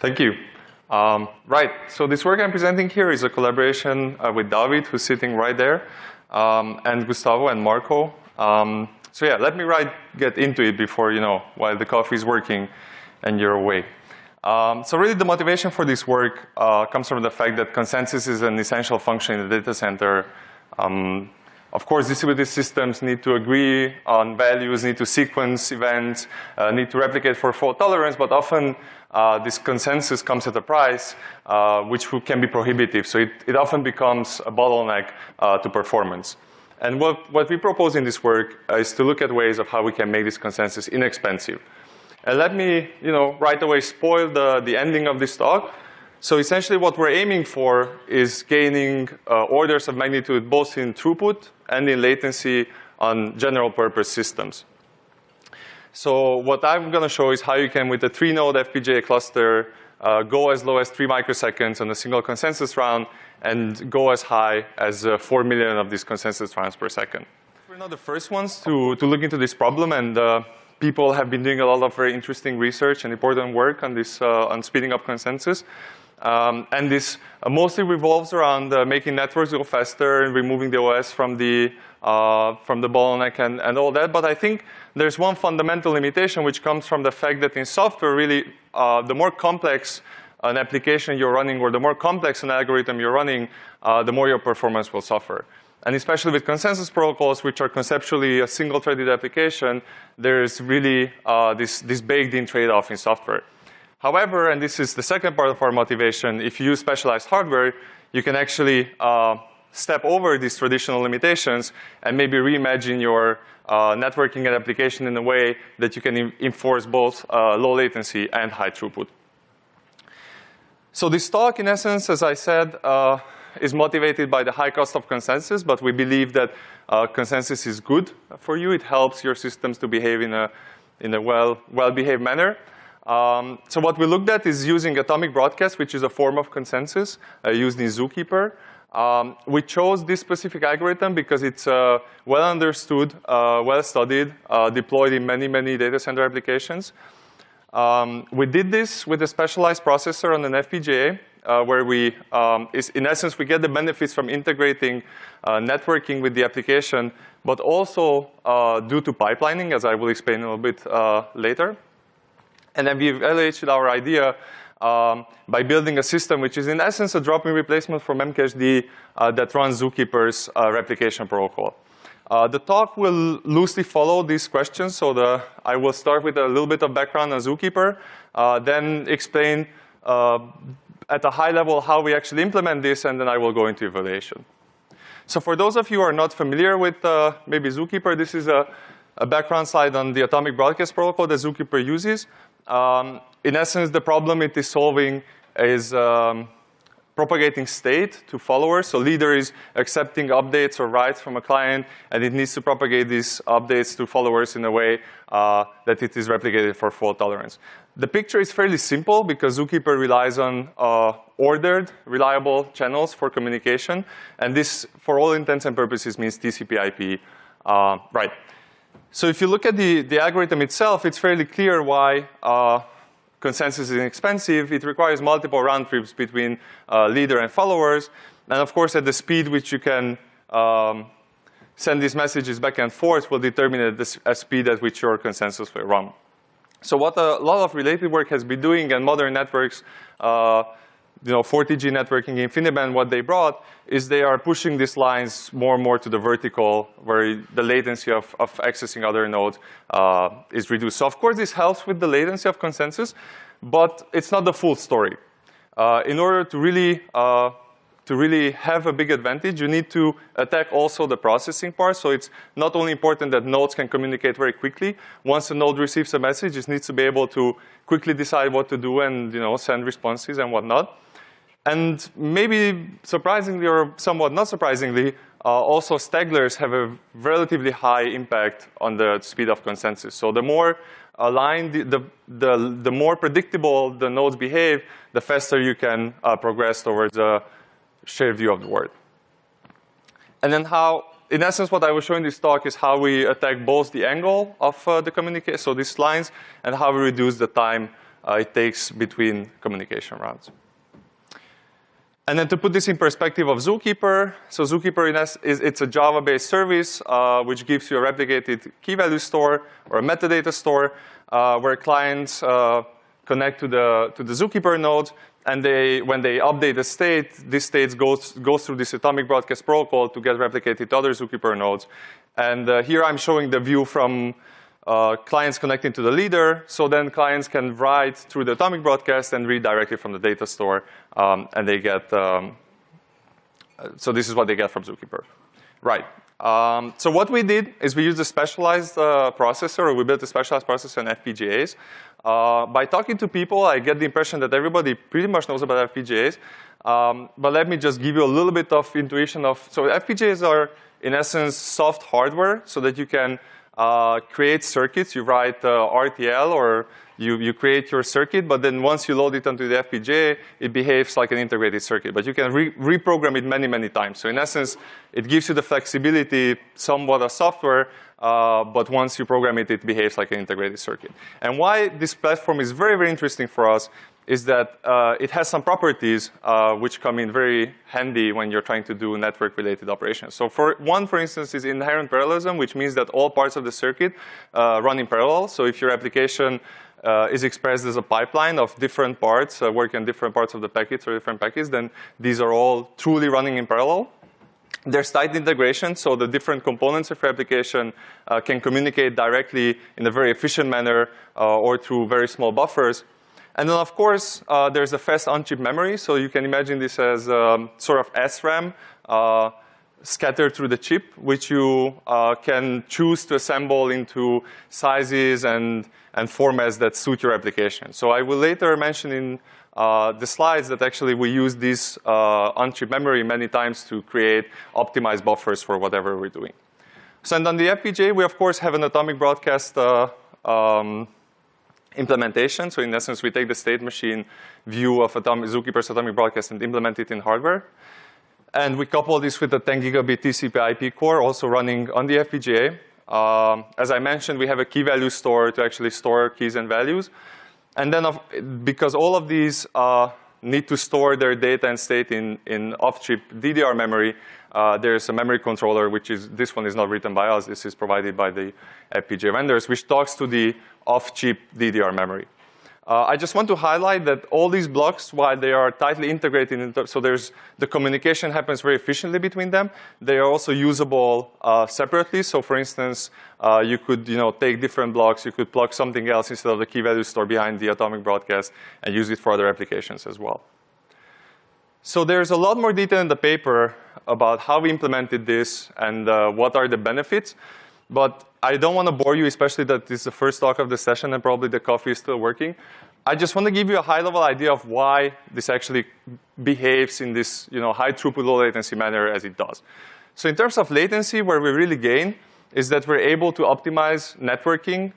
Thank you. Right, so this work I'm presenting here is a collaboration with David, who's sitting right there, and Gustavo and Marco. So yeah, let me get into it before, while the coffee is working and you're away. So really the motivation for this work comes from the fact that consensus is an essential function in the data center. Of course, distributed systems need to agree on values, need to sequence events, need to replicate for fault tolerance, but often this consensus comes at a price which can be prohibitive. So it often becomes a bottleneck to performance. And what we propose in this work is to look at ways of how we can make this consensus inexpensive. And let me, right away spoil the ending of this talk. So essentially what we're aiming for is gaining orders of magnitude both in throughput and in latency on general purpose systems. So what I'm going to show is how you can, with a 3-node FPGA cluster, go as low as 3 microseconds on a single consensus round and go as high as 4 million of these consensus rounds per second. We're not the first ones to look into this problem, and people have been doing a lot of very interesting research and important work on this, on speeding up consensus. And this mostly revolves around making networks go faster and removing the OS from the bottleneck and all that. But I think there's one fundamental limitation which comes from the fact that in software, really, the more complex an application you're running or the more complex an algorithm you're running, the more your performance will suffer. And especially with consensus protocols, which are conceptually a single-threaded application, there's really this baked-in trade-off in software. However, and this is the second part of our motivation, if you use specialized hardware, you can actually step over these traditional limitations and maybe reimagine your networking and application in a way that you can enforce both low latency and high throughput. So this talk, in essence, as I said, is motivated by the high cost of consensus, but we believe that consensus is good for you. It helps your systems to behave in a well-behaved manner. So what we looked at is using atomic broadcast, which is a form of consensus used in Zookeeper. We chose this specific algorithm because it's well understood, well studied, deployed in many, many data center applications. We did this with a specialized processor on an FPGA, where in essence, we get the benefits from integrating networking with the application, but also due to pipelining, as I will explain a little bit later. And then we evaluated our idea by building a system which is in essence a drop-in replacement from MCACHD that runs Zookeeper's replication protocol. The talk will loosely follow these questions, so I will start with a little bit of background on Zookeeper, then explain at a high level how we actually implement this, and then I will go into evaluation. So for those of you who are not familiar with maybe Zookeeper, this is a background slide on the atomic broadcast protocol that Zookeeper uses. In essence, the problem it is solving is propagating state to followers. So leader is accepting updates or writes from a client, and it needs to propagate these updates to followers in a way that it is replicated for fault tolerance. The picture is fairly simple because Zookeeper relies on ordered, reliable channels for communication. And this, for all intents and purposes, means TCP/IP. Right. So if you look at the algorithm itself, it's fairly clear why consensus is inexpensive. It requires multiple round trips between leader and followers. And of course, at the speed which you can send these messages back and forth will determine the speed at which your consensus will run. So what a lot of related work has been doing, and modern networks, 40G networking, InfiniBand, what they brought is they are pushing these lines more and more to the vertical, where the latency of accessing other nodes is reduced. So of course, this helps with the latency of consensus, but it's not the full story. In order to really have a big advantage, you need to attack also the processing part. So it's not only important that nodes can communicate very quickly. Once a node receives a message, it needs to be able to quickly decide what to do and send responses and whatnot. And maybe surprisingly or somewhat not surprisingly, also stagglers have a relatively high impact on the speed of consensus. So the more aligned, the more predictable the nodes behave, the faster you can progress towards a shared view of the world. And then in essence, what I was showing this talk is how we attack both the angle of the communication, so these lines, and how we reduce the time it takes between communication rounds. And then to put this in perspective of Zookeeper, so Zookeeper it's a Java-based service which gives you a replicated key value store or a metadata store where clients connect to the Zookeeper node, and when they update the state, this state goes through this atomic broadcast protocol to get replicated to other Zookeeper nodes. And here I'm showing the view from clients connecting to the leader, so then clients can write through the atomic broadcast and read directly from the data store, and they get, so this is what they get from Zookeeper. Right. So what we did is we used a specialized processor, or we built a specialized processor in FPGAs. By talking to people, I get the impression that everybody pretty much knows about FPGAs. But let me just give you a little bit of intuition of, so FPGAs are, in essence, soft hardware so that you can create circuits. You write RTL, or you create your circuit, but then once you load it onto the FPGA, it behaves like an integrated circuit. But you can reprogram it many, many times. So in essence, it gives you the flexibility somewhat of software, but once you program it, it behaves like an integrated circuit. And why this platform is very, very interesting for us is that it has some properties which come in very handy when you're trying to do network-related operations. So for instance, is inherent parallelism, which means that all parts of the circuit run in parallel. So if your application is expressed as a pipeline of different parts working on different parts of the packets or different packets, then these are all truly running in parallel. There's tight integration, so the different components of your application can communicate directly in a very efficient manner or through very small buffers. And then, of course, there's a fast on-chip memory. So you can imagine this as sort of SRAM scattered through the chip, which you can choose to assemble into sizes and formats that suit your application. So I will later mention in the slides that actually we use this on-chip memory many times to create optimized buffers for whatever we're doing. So and on the FPGA, we, of course, have an atomic broadcast implementation. So in essence, we take the state machine view of Zookeeper's atomic broadcast and implement it in hardware. And we couple this with a 10 gigabit TCP/IP core also running on the FPGA. As I mentioned, we have a key value store to actually store keys and values. And then because all of these need to store their data and state in off-chip DDR memory, there's a memory controller, which is, this one is not written by us. This is provided by the FPGA vendors, which talks to the off-chip DDR memory. I just want to highlight that all these blocks, while they are tightly integrated, so the communication happens very efficiently between them. They are also usable separately. So for instance, you could take different blocks. You could plug something else instead of the key value store behind the atomic broadcast and use it for other applications as well. So there's a lot more detail in the paper about how we implemented this and what are the benefits. But I don't want to bore you, especially that this is the first talk of the session and probably the coffee is still working. I just want to give you a high-level idea of why this actually behaves in this high throughput, low latency manner as it does. So in terms of latency, where we really gain is that we're able to optimize networking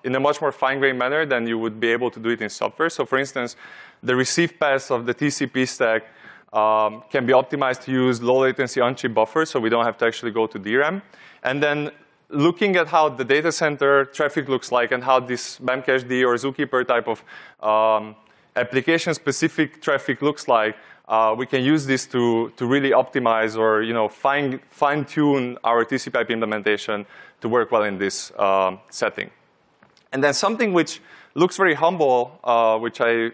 in a much more fine-grained manner than you would be able to do it in software. So for instance, the receive paths of the TCP stack can be optimized to use low latency on-chip buffers, so we don't have to actually go to DRAM. And then looking at how the data center traffic looks like and how this Memcached or Zookeeper type of application-specific traffic looks like, we can use this to really optimize or fine-tune our TCP/IP implementation to work well in this setting. And then something which looks very humble, which I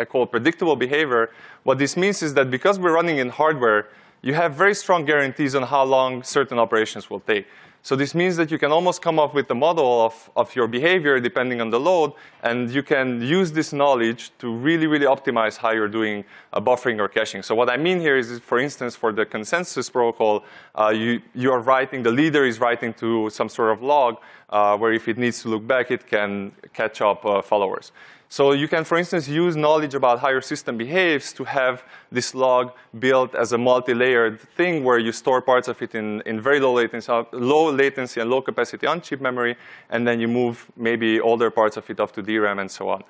call predictable behavior. What this means is that because we're running in hardware, you have very strong guarantees on how long certain operations will take. So this means that you can almost come up with a model of your behavior depending on the load, and you can use this knowledge to really, really optimize how you're doing buffering or caching. So what I mean here is, for instance, for the consensus protocol, you are writing, the leader is writing to some sort of log, where if it needs to look back, it can catch up followers. So you can, for instance, use knowledge about how your system behaves to have this log built as a multi-layered thing where you store parts of it in very low latency and low capacity on-chip memory, and then you move maybe older parts of it off to DRAM and so on.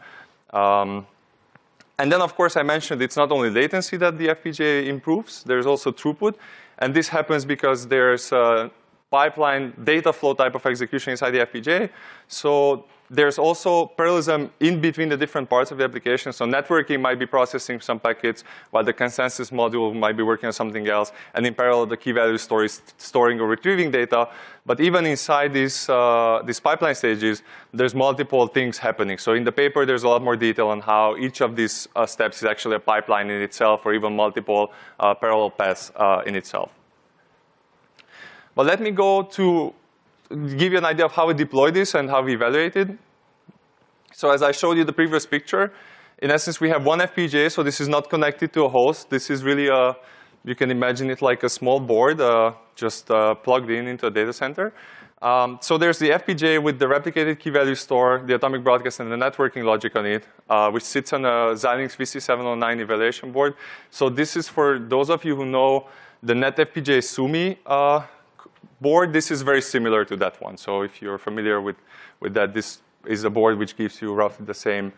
And then, of course, I mentioned it's not only latency that the FPGA improves, there's also throughput. And this happens because there's pipeline data flow type of execution inside the FPGA. So there's also parallelism in between the different parts of the application. So networking might be processing some packets, while the consensus module might be working on something else. And in parallel, the key value store is storing or retrieving data. But even inside these pipeline stages, there's multiple things happening. So in the paper, there's a lot more detail on how each of these steps is actually a pipeline in itself, or even multiple parallel paths in itself. But let me go to give you an idea of how we deploy this and how we evaluate it. So as I showed you the previous picture, in essence, we have one FPGA. So this is not connected to a host. This is really you can imagine it like a small board just plugged into a data center. So there's the FPGA with the replicated key value store, the atomic broadcast, and the networking logic on it, which sits on a NSDI'16 evaluation board. So this is for those of you who know the NetFPGA SUMI board. This is very similar to that one. So if you're familiar with that, this is a board which gives you roughly the same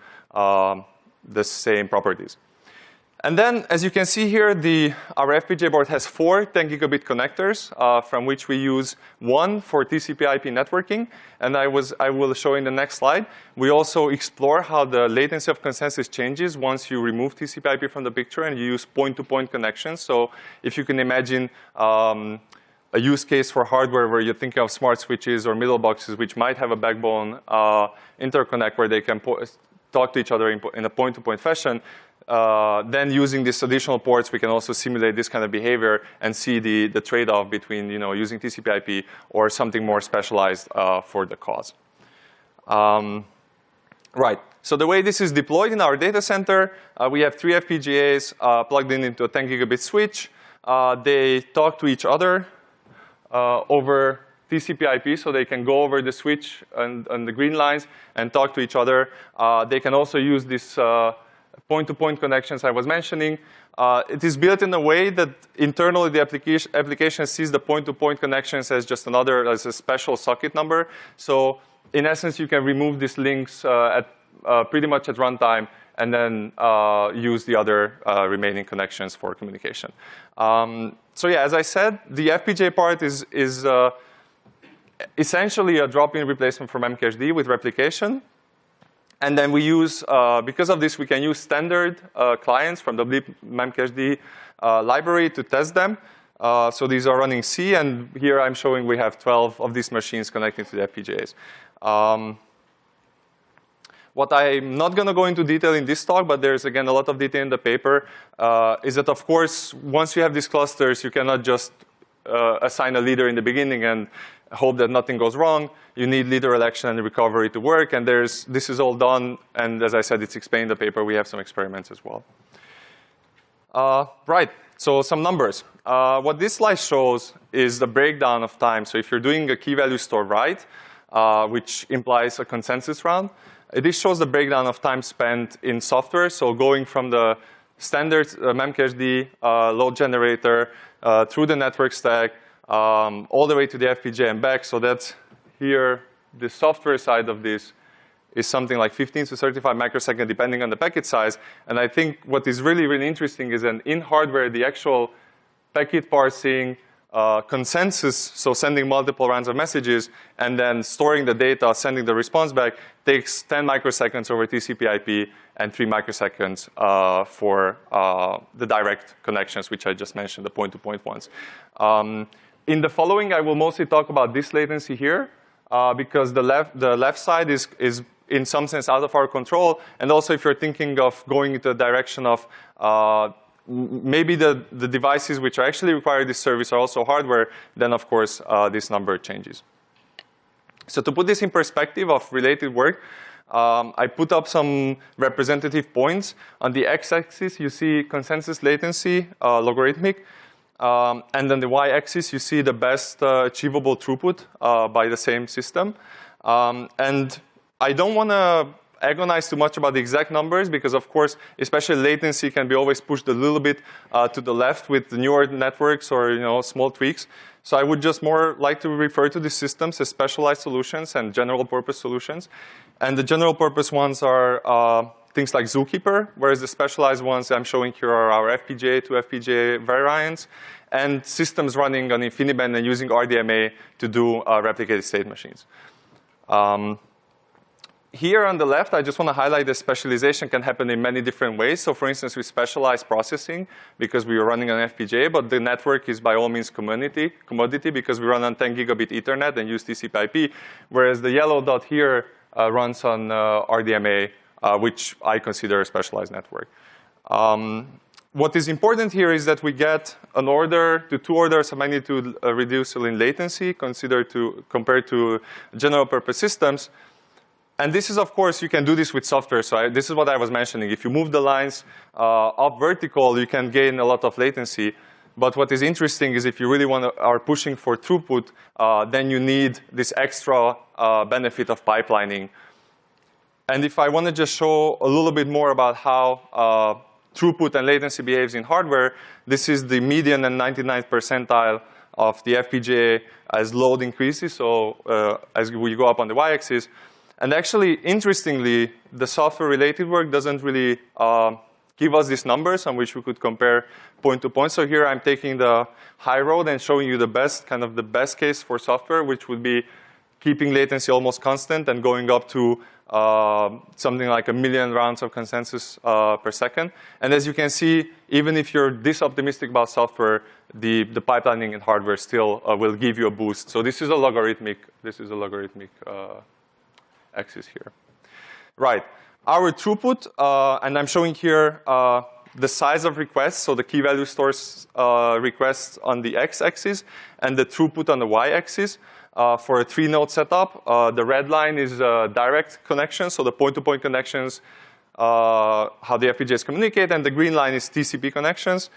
properties. And then, as you can see here, our FPGA board has 4 10 gigabit connectors, from which we use 1 for TCP/IP networking. And I will show in the next slide. We also explore how the latency of consensus changes once you remove TCP/IP from the picture and you use point-to-point connections. So if you can imagine a use case for hardware where you're thinking of smart switches or middle boxes which might have a backbone interconnect where they can talk to each other in a point-to-point fashion, then using these additional ports, we can also simulate this kind of behavior and see the trade-off between using TCP/IP or something more specialized for the cause. Right. So the way this is deployed in our data center, we have 3 FPGAs plugged into a 10 gigabit switch. They talk to each other over TCP/IP, so they can go over the switch and the green lines and talk to each other. They can also use this point-to-point connections I was mentioning. It is built in a way that internally the application sees the point-to-point connections as just as a special socket number. So in essence, you can remove these links pretty much at runtime and then use the other remaining connections for communication. So yeah, as I said, the FPGA part is essentially a drop-in replacement from memcached with replication. And then we use, because of this, we can use standard clients from the memcached library to test them. So these are running C, and here I'm showing we have 12 of these machines connected to the FPGAs. What I'm not going to go into detail in this talk, but there's, again, a lot of detail in the paper, is that, of course, once you have these clusters, you cannot just assign a leader in the beginning and hope that nothing goes wrong. You need leader election and recovery to work, and this is all done. And as I said, it's explained in the paper. We have some experiments as well. Right, so some numbers. What this slide shows is the breakdown of time. So if you're doing a key value store write, which implies a consensus round, this shows the breakdown of time spent in software. So going from the standard memcached load generator through the network stack, all the way to the FPGA and back. So that's here, the software side of this is something like 15 to 35 microseconds, depending on the packet size. And I think what is really, really interesting is that in hardware, the actual packet parsing, consensus, so sending multiple rounds of messages, and then storing the data, sending the response back, takes 10 microseconds over TCP/IP and 3 microseconds for the direct connections, which I just mentioned, the point-to-point ones. In the following, I will mostly talk about this latency here, because the left side is in some sense out of our control. And also, if you're thinking of going into the direction of maybe the devices which actually require this service are also hardware, then of course this number changes. So to put this in perspective of related work, I put up some representative points. On the x-axis, you see consensus latency, logarithmic. And then the y-axis, you see the best achievable throughput by the same system. And I don't want to agonize too much about the exact numbers because, of course, especially latency can be always pushed a little bit to the left with the newer networks or small tweaks. So I would just more like to refer to these systems as specialized solutions and general purpose solutions. And the general purpose ones are things like Zookeeper, whereas the specialized ones I'm showing here are our FPGA to FPGA variants, and systems running on InfiniBand and using RDMA to do replicated state machines. Here on the left, I just want to highlight that specialization can happen in many different ways. So for instance, we specialize processing because we are running on FPGA, but the network is by all means commodity because we run on 10 gigabit Ethernet and use TCP/IP, whereas the yellow dot here runs on RDMA, which I consider a specialized network. What is important here is that we get an order to 2 orders of magnitude reduction in latency compared to general purpose systems. And this is, of course, you can do this with software. So this is what I was mentioning. If you move the lines up vertical, you can gain a lot of latency. But what is interesting is if you really are pushing for throughput, then you need this extra benefit of pipelining. And if I want to just show a little bit more about how throughput and latency behaves in hardware, this is the median and 99th percentile of the FPGA as load increases, so as we go up on the y-axis. And actually, interestingly, the software-related work doesn't really give us these numbers on which we could compare point to point. So here I'm taking the high road and showing you the best, kind of the best case for software, which would be keeping latency almost constant and going up to something like 1 million rounds of consensus per second. And as you can see, even if you're this optimistic about software, the pipelining in hardware still will give you a boost. So this is a logarithmic axis here. Right. Our throughput, and I'm showing here the size of requests, so the key value stores requests on the x-axis, and the throughput on the y-axis. For a 3-node setup, the red line is direct connection, so the point-to-point connections, how the FPGAs communicate, and the green line is TCP connections.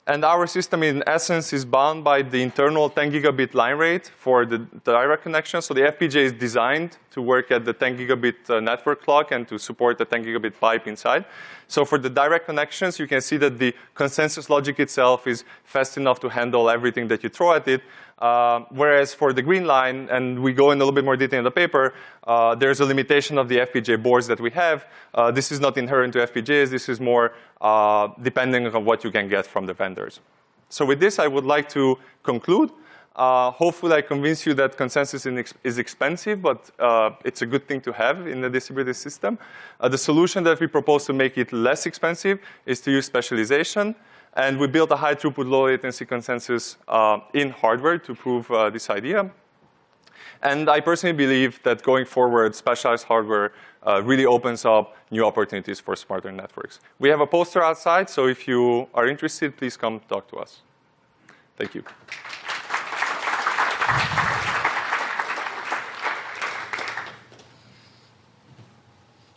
And our system, in essence, is bound by the internal 10 gigabit line rate for the direct connection. So the FPGA is designed to work at the 10 gigabit network clock and to support the 10 gigabit pipe inside. So for the direct connections, you can see that the consensus logic itself is fast enough to handle everything that you throw at it. Whereas for the green line, and we go in a little bit more detail in the paper, there's a limitation of the FPGA boards that we have. This is not inherent to FPGAs. This is more depending on what you can get from the vendors. So with this, I would like to conclude. Hopefully, I convince you that consensus is expensive, but it's a good thing to have in a distributed system. The solution that we propose to make it less expensive is to use specialization. And we built a high throughput, low latency consensus in hardware to prove this idea. And I personally believe that going forward, specialized hardware really opens up new opportunities for smarter networks. We have a poster outside, so if you are interested, please come talk to us. Thank you.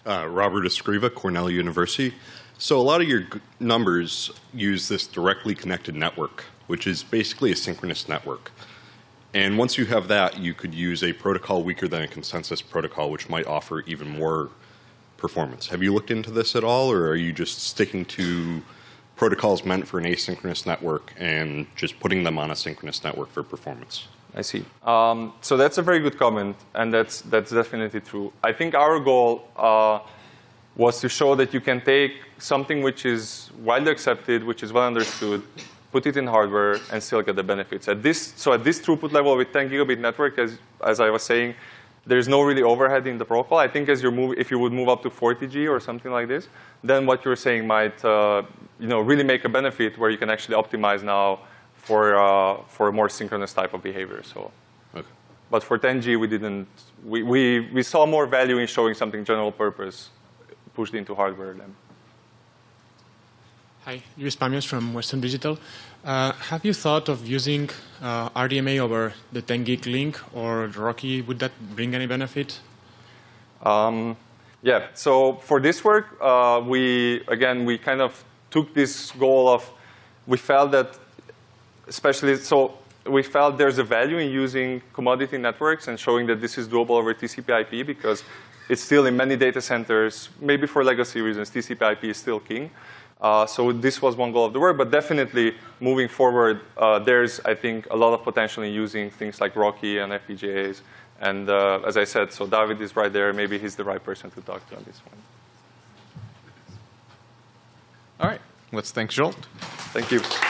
Robert Escriva, Cornell University. So a lot of your numbers use this directly connected network, which is basically a synchronous network. And once you have that, you could use a protocol weaker than a consensus protocol, which might offer even more performance. Have you looked into this at all, or are you just sticking to protocols meant for an asynchronous network and just putting them on a synchronous network for performance? I see. So that's a very good comment, and that's definitely true. I think our goal was to show that you can take something which is widely accepted, which is well understood, put it in hardware, and still get the benefits. At this throughput level with 10 gigabit network, as I was saying, there's no really overhead in the protocol. I think if you would move up to 40G or something like this, then what you're saying might really make a benefit where you can actually optimize now for a more synchronous type of behavior. So, okay. But for 10G, we saw more value in showing something general purpose pushed into hardware then. Hi, Luis Pamios from Western Digital. Have you thought of using RDMA over the 10 gig link or Rocky? Would that bring any benefit? Yeah, so for this work, we kind of took this goal of, we felt that we felt there's a value in using commodity networks and showing that this is doable over TCP/IP because it's still in many data centers, maybe for legacy reasons, TCP/IP is still king. So this was one goal of the work, but definitely moving forward, there's, I think, a lot of potential in using things like Rocky and FPGAs. And as I said, so David is right there. Maybe he's the right person to talk to on this one. All right. Let's thank Zsolt. Thank you.